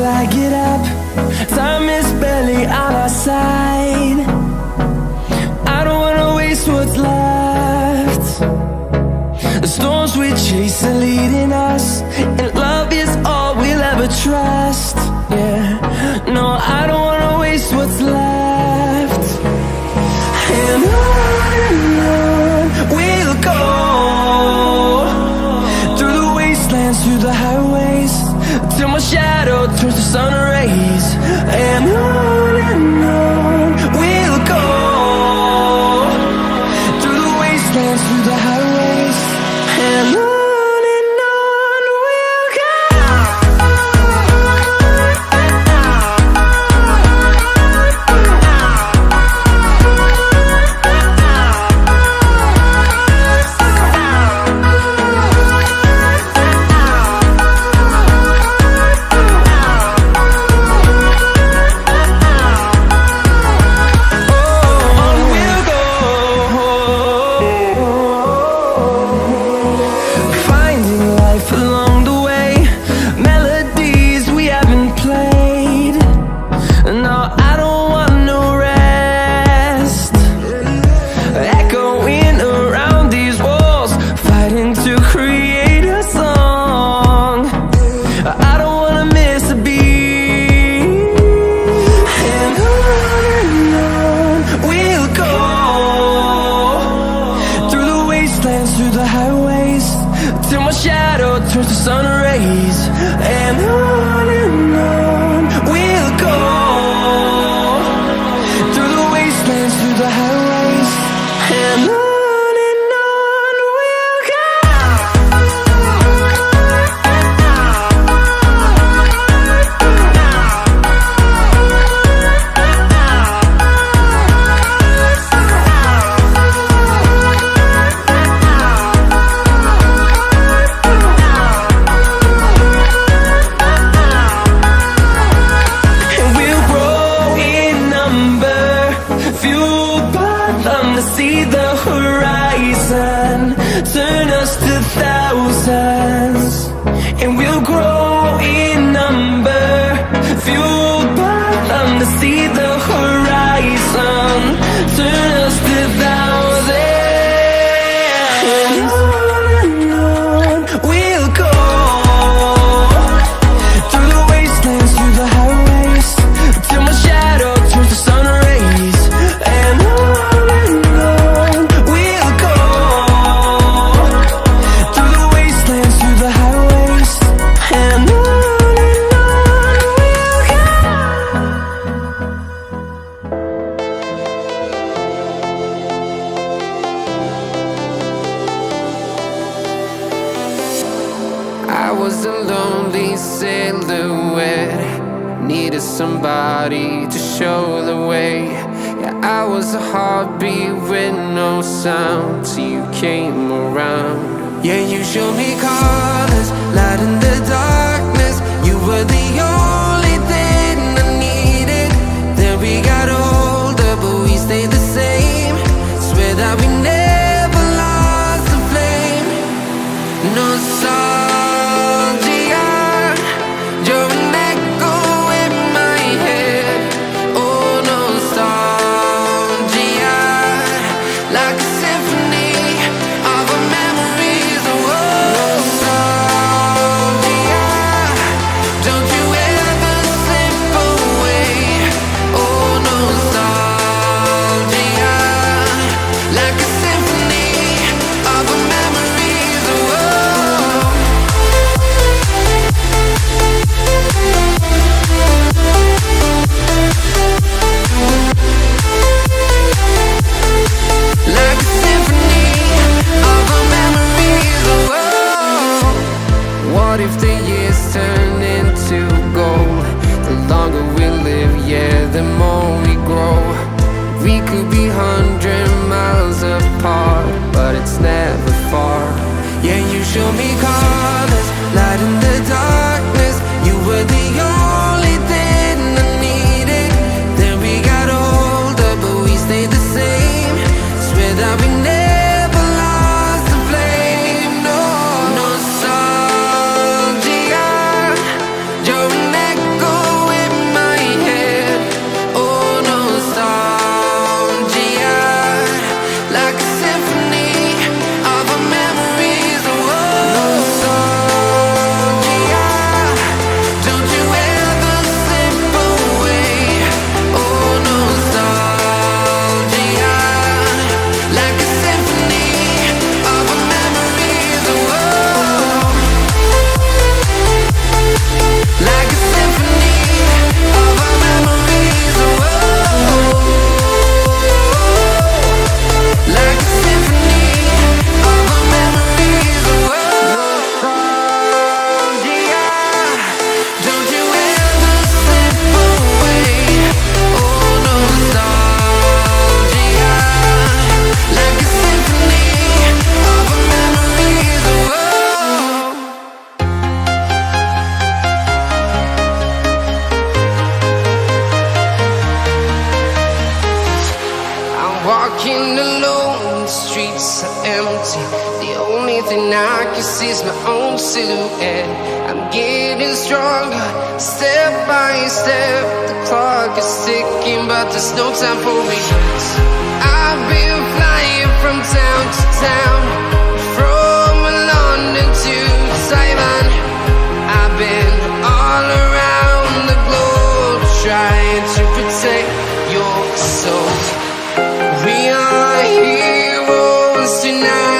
I get up. Time is barely on our side. I don't wanna waste what's left. The storms we chase are leading us, and love is all we'll ever trust. Yeah, no, I don't wanna waste what's left. And on we'll go, through the wastelands, through the highways, till my shadow turns to sun rays. And on we'll go, through the wastelands, through the highways, and on we'll go. Somebody to show the way. Yeah, I was a heartbeat with no sound till you came around. Yeah, you showed me colors, light in the darkness. You were the only thing I needed. Then we got older, but we stayed the same. Swear that we never lost the flame. Nostalgia, you're an echo in my head. Oh, nostalgia, like a symphony of our memories. Oh, nostalgia, don't you streets are empty. The only thing I can see is my own silhouette. I'm getting stronger, step by step. The clock is ticking, but there's no time for regrets. I've been flying from town to town, from London to Taiwan. I've been all around the globe trying to protect your soul. We are heroes tonight.